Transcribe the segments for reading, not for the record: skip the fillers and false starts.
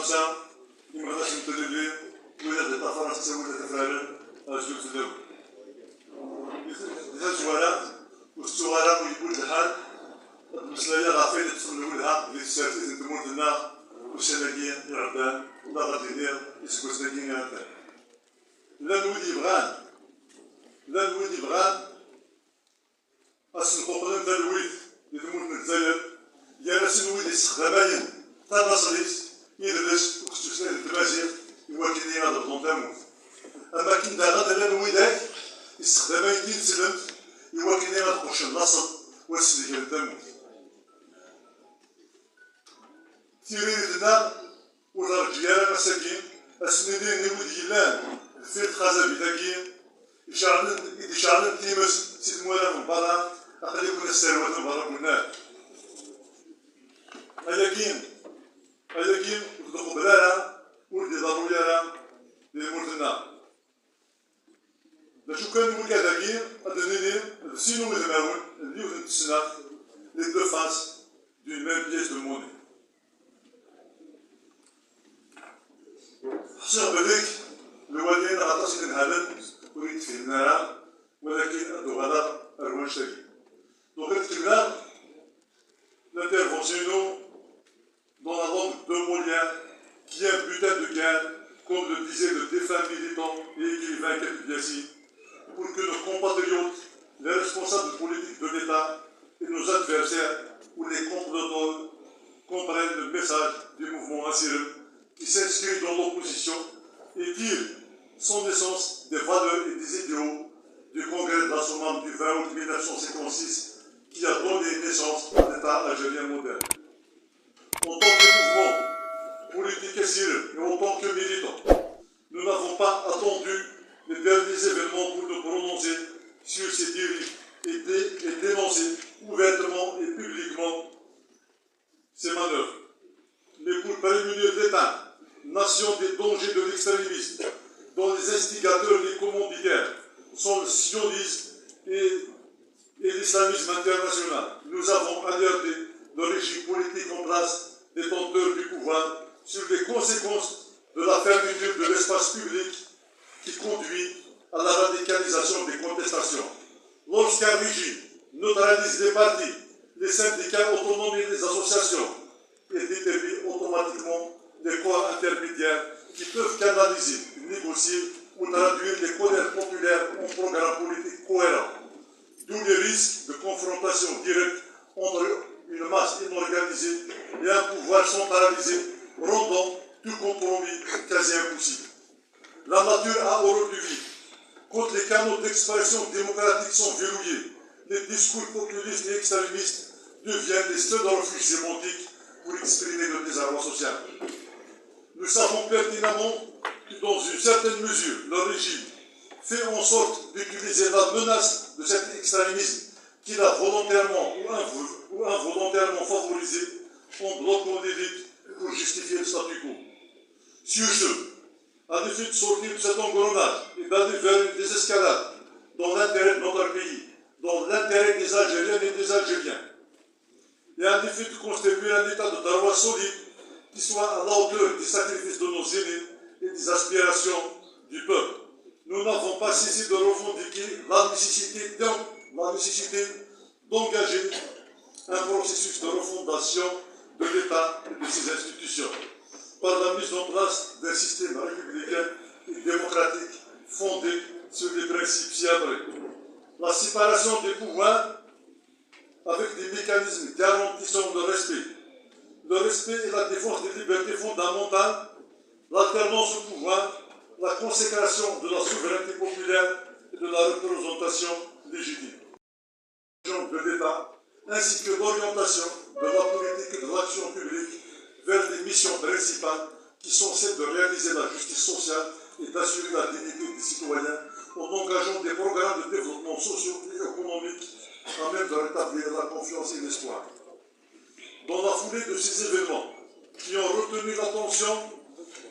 خمسة ما غاداش نتدلي ولا تاع فرنسا ولا تفعل أجل تداول. إذا الزوالة والصغار ويقول الحال المسلاية غافية تصنعولها اللي تساتيز نتموت لنا والسلاكين يعبان ولا غادي يدير يسكو سلاكين يعبان. لا نولي بغان أسن قبلن دا الويد اللي تموت من الجزائر يا ناس الويد يستخدمين تا نصريس يدرس وخصوصا التمازيغ يواكن هذا الظلم. أما كي دا غادا لا الويداك يستخدمين دين سلمت يواكن هذا القرش النصر والسلك الدموت. تيرين لنا ولا رجال مساكين أسندين نود يلان الفيت خازا بداكين يشعلن تيمس سيد مولا من برا أقل يكون السروات من برا منها. أياكين وتدخل بلاها ولدي ضروريها لمرتنا. لشو كان نقول كذاكين أدنيني سينو مدماون اللي يوثن السنة les deux faces d'une même pièce de monnaie. حسن بليك الوالدين غطاس ينهالن وريد في النار ولكن أدو غدا أروان شاكي. Donc l'intervention dans la langue de Molière qui est un butin de guerre, comme le disait le défunt militant et écrivain Capillassi, pour que nos compatriotes, les responsables politiques de l'État et nos adversaires ou les comploteurs comprennent le message du mouvement Assyrien qui s'inscrit dans l'opposition et tire son essence des valeurs et des idéaux du congrès de l'Assommam du 20 août 1956 qui a donné naissance à l'État algérien moderne. En tant que mouvement politique assyrien et en tant que militants, nous n'avons pas attendu les derniers événements pour nous prononcer sur ces dérives et dénoncer ouvertement et publiquement ces manœuvres. Mais pour prémunir l'État, nation des dangers de l'extrémisme, dont les instigateurs et les commanditaires sont le sionisme et l'islamisme international, nous avons alerté le régime politique en place, détenteur du pouvoir, sur les conséquences de la fermeture de l'espace public qui conduit à la radicalisation des contestations. Lorsqu'un régime neutralise les partis, les syndicats autonomes et les associations, il détermine automatiquement les corps intermédiaires qui peuvent canaliser, négocier ou traduire les colères populaires en programmes politiques cohérents. D'où les risques de confrontation directe entre une masse inorganisée et un pouvoir centralisé, rendant tout compromis quasi impossible. La nature a horreur du vide. Quand les canaux d'expression démocratique sont verrouillés, les discours populistes et extrémistes deviennent des seuls refuges sémantiques pour exprimer le désarroi social. Nous savons pertinemment que dans une certaine mesure, le régime fait en sorte d'utiliser la menace de cet extrémisme qu'il a volontairement ou involontairement favorisé en bloquant les luttes pour justifier le statu quo. Sur ce, à l'effet de sortir de cet engrenage et d'aller vers une désescalade dans l'intérêt de notre pays, dans l'intérêt des Algériennes et des Algériens, et à l'effet de constituer un état de droit solide qui soit à la hauteur des sacrifices de nos aînés et des aspirations du peuple. Nous n'avons pas cessé de revendiquer la nécessité d'engager un processus de refondation de l'État et de ses institutions par la mise en place d'un système républicain et démocratique fondé sur des principes ci-après. La séparation des pouvoirs avec des mécanismes garantissant le respect et la défense des libertés fondamentales, l'alternance au pouvoir, la consécration de la souveraineté populaire et de la représentation légitime de l'État, ainsi que l'orientation de la politique et de l'action publique vers les missions principales qui sont celles de réaliser la justice sociale et d'assurer la dignité des citoyens en engageant des programmes de développement socio et économique à même de rétablir la confiance et l'espoir. Dans la foulée de ces événements qui ont retenu l'attention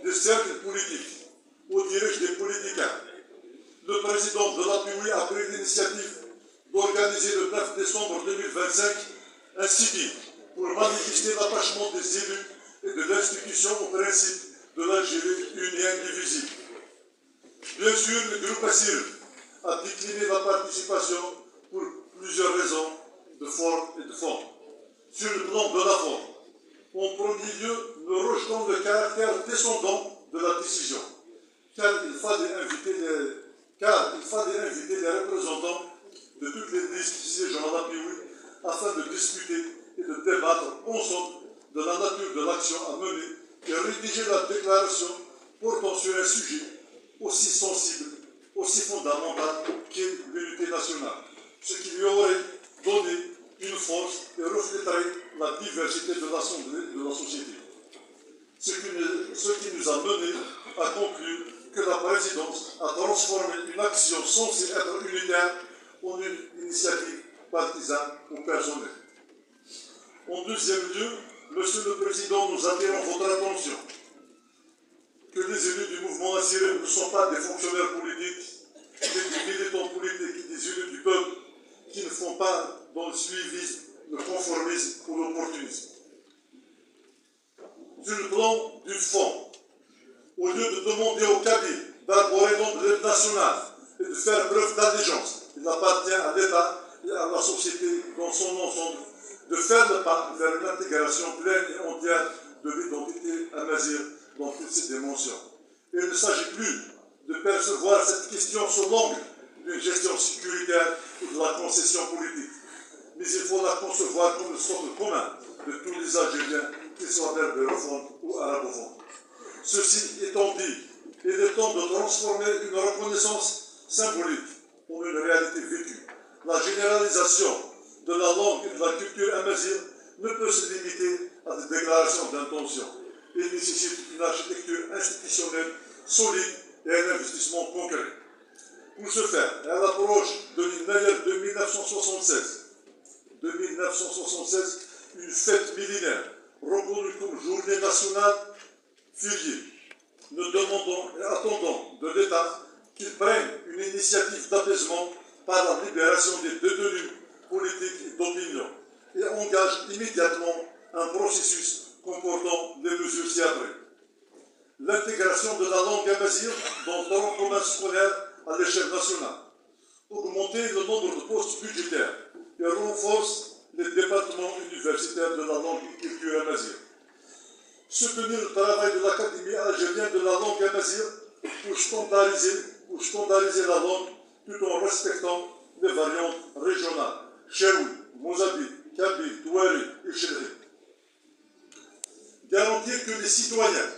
des cercles politiques aux dirigeants des politiciens, le président de l'APUI a pris l'initiative d'organiser le 9 décembre 2025 un sit-in pour manifester l'attachement des élus et de l'institution au principe de l'Algérie une et indivisible. Bien sûr, le groupe Assir a décliné la participation pour plusieurs raisons de forme et de fond. Sur le plan de la forme, en premier lieu, nous rejetons le caractère descendant de la décision, car il fallait inviter les représentants de toutes les listes qui siègent à la PIOUI afin de discuter et de débattre ensemble de la nature de l'action à mener et rédiger la déclaration portant sur un sujet aussi sensible, aussi fondamental qu'est l'unité nationale, ce qui lui aurait donné une force et reflèterait la diversité de l'Assemblée et de la société. Ce qui nous a mené à conclure que la présidence a transformé une action censée être unitaire en une initiative partisane ou personnelle. En deuxième lieu, Monsieur le Président, nous attirons votre attention que les élus du mouvement Assiré ne sont pas des fonctionnaires politiques, des militants politiques, des élus du peuple qui ne font pas dans le suivisme, le conformisme ou l'opportunisme. Sur le plan du fond, au lieu de demander au Kabyle d'arborer l'ombre de l'aide nationale et de faire preuve d'allégeance, il appartient à l'État et à la société dans son ensemble de faire le pas vers une intégration pleine et entière de l'identité amazigh dans toutes ses dimensions. Et il ne s'agit plus de percevoir cette question sous l'angle d'une gestion sécuritaire ou de la concession politique, mais il faut la concevoir comme le socle commun de tous les Algériens, qu'ils soient berbérophones ou arabophones. Ceci étant dit, il est temps de transformer une reconnaissance symbolique en une réalité vécue. La généralisation de la langue et de la culture amazigh ne peut se limiter à des déclarations d'intention. Il nécessite une architecture institutionnelle solide et un investissement concret. Pour ce faire, à l'approche de l'année de 1976, une fête millénaire reconnue comme journée nationale fériée, nous demandons et attendons de l'État qu'il prenne une initiative d'apaisement par la libération des détenus politiques et d'opinion et engage immédiatement un processus comportant des mesures ci-après. L'intégration de la langue amazigh dans le temps commun scolaire à l'échelle nationale, augmenter le nombre de postes budgétaires et renforcer les départements universitaires de la langue et culture amazigh. Soutenir le travail de l'Académie algérienne de la langue amazigh pour standardiser la langue tout en respectant les variantes régionales, Cheroui, Mozambique, Kabyle, Touareg et Chedri. Garantir que les citoyens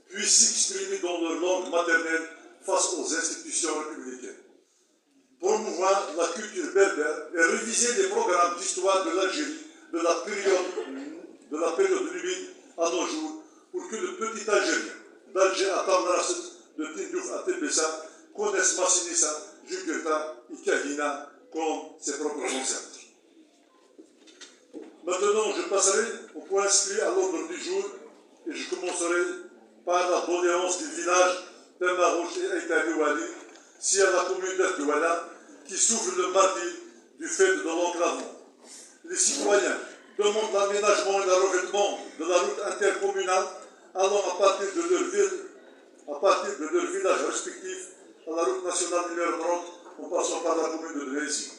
puissent s'exprimer dans leur langue maternelle face aux institutions républicaines. Promouvoir la culture berbère et réviser les programmes d'histoire de l'Algérie de la période humide à nos jours pour que le petit Algérien d'Alger à Tamarasset, de Tindouf à Tébessa connaisse Massinissa, Jugurtha et Kahina comme ses propres ancêtres. Maintenant, je passerai au point inscrit à l'ordre du jour et je commencerai par la doléance du village Temarouche et Aïtari-Wali, si à la commune d'Erdouala, qui souffre le martyre du fait de l'enclavement. Les citoyens demandent l'aménagement et le revêtement de la route intercommunale allant à partir de leur village respectif à la route nationale numéro 30 en passant par la commune de Drécy.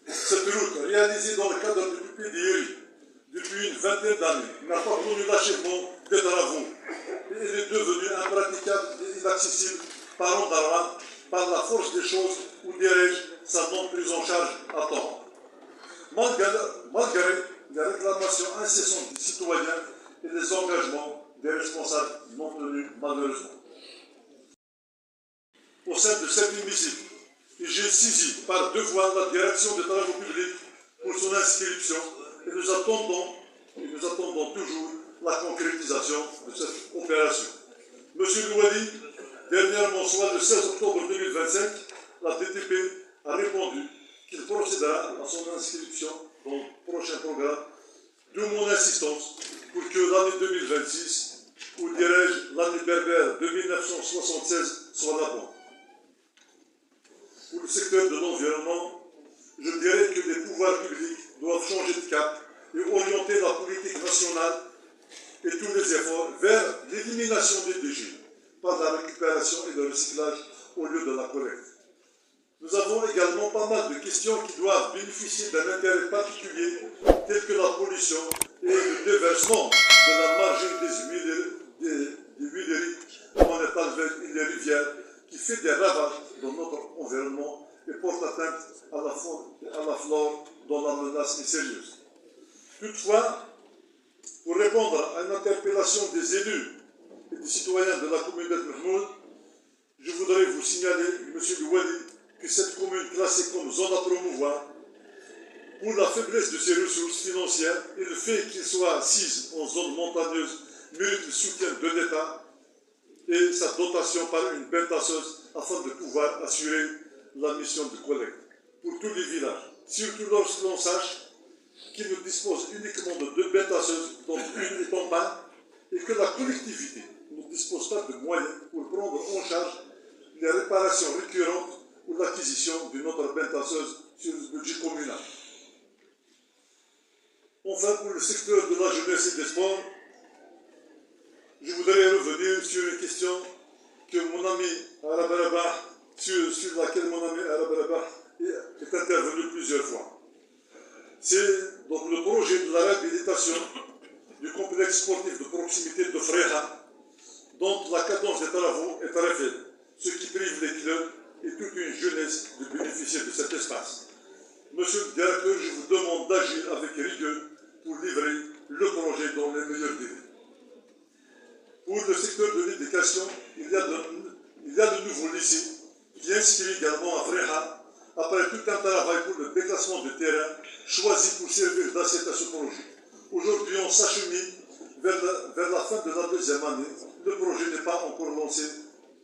Cette route, réalisée dans le cadre du PDI depuis une vingtaine d'années, n'a pas connu l'achèvement des travaux et elle est devenue impraticable et inaccessible par an d'Arwan par la force des choses ou dirais-je sa non-prise en charge à temps. Malgré les réclamations incessantes des citoyens et les engagements des responsables non tenus malheureusement. Au sein de cet hémicycle, j'ai saisi par deux fois la direction des travaux publics pour son inscription et nous attendons toujours la concrétisation de cette opération. Monsieur Louali, dernièrement, soit le 16 octobre 2025, la DTP a répondu qu'il procédera à son inscription dans le prochain programme, d'où mon insistance pour que l'année 2026, ou dirais-je l'année berbère de 1976, soit la bonne. Pour le secteur de l'environnement, je dirais que les pouvoirs publics doivent changer de cap et orienter la politique nationale et tous les efforts vers l'élimination des déchets par la récupération et le recyclage au lieu de la collecte. Nous avons également pas mal de questions qui doivent bénéficier d'un intérêt particulier, telles que la pollution et le déversement de la margine des huileries dans les palvènes et les rivières, qui fait des ravages dans notre environnement et porte atteinte à la faune et à la flore dont la menace est sérieuse. Toutefois, pour répondre à une interpellation des élus et des citoyens de la commune d'El-Mahmoud, je voudrais vous signaler, M. Louali, que cette commune classée comme zone à promouvoir, pour la faiblesse de ses ressources financières et le fait qu'il soit assise en zone montagneuse, mérite le soutien de l'État et sa dotation par une benne tasseuse afin de pouvoir assurer la mission de collecte pour tous les villages, surtout lorsque l'on sache qu'ils ne disposent uniquement de 2 bennes tasseuses, dont une est en panne, et que la collectivité ne dispose pas de moyens pour prendre en charge les réparations récurrentes ou l'acquisition d'une autre benne tasseuse sur le budget communal. Enfin, pour le secteur de la jeunesse et des sports, je voudrais revenir sur une question que mon ami Arabaraba, sur laquelle mon ami Arabaraba est intervenu plusieurs fois. C'est donc le projet de la réhabilitation du complexe sportif de proximité de Fréha, dont la cadence des travaux est très faible, ce qui prive les clubs et toute une jeunesse de bénéficier de cet espace. Monsieur le directeur, je vous demande d'agir avec rigueur pour livrer le projet dans les meilleurs délais. Pour le secteur de l'éducation, il y a le nouveau lycée qui est inscrit également à Fréha, après tout un travail pour le déclassement de terrain choisi pour servir d'assiette à ce projet. Aujourd'hui, on s'achemine vers la fin de la 2e année. Le projet n'est pas encore lancé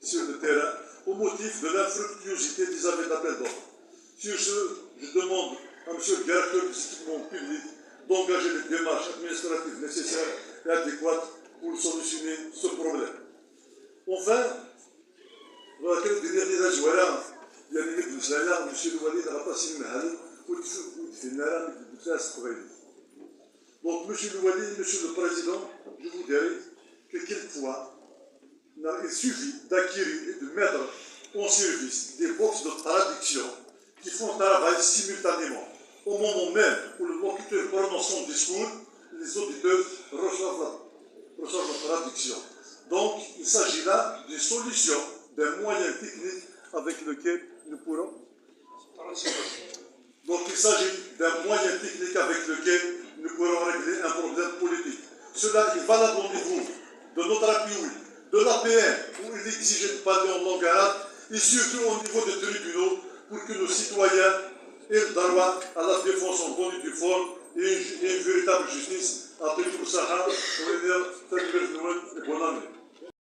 sur le terrain au motif de l'infructuosité des appels d'offres. Sur ce, je demande à M. le directeur des équipements publics d'engager les démarches administratives nécessaires et adéquates pour solutionner ce problème. Enfin, voilà quelques dernières journées. Il y a des gens qui M. Louali n'a pas signé le Mahal ou donc, M. Louali, M. le Président, je vous dirais que quelquefois, il suffit d'acquérir et de mettre en service des boxes de traduction qui font un travail simultanément. Au moment même où le locuteur prononce son discours, les auditeurs reçoivent la traduction. Donc, il s'agit là d'une solution, d'un moyen technique avec lequel nous pourrons. Donc, il s'agit d'un moyen technique avec lequel nous pourrons régler un problème politique. Cela est valable au niveau de notre appui, de l'APN, où il exige de parler en langue arabe, et surtout au niveau des tribunaux, pour que nos citoyens aient le droit à la défense en bonne et due forme et une véritable justice. Après tout ça, on va dire, bonne année.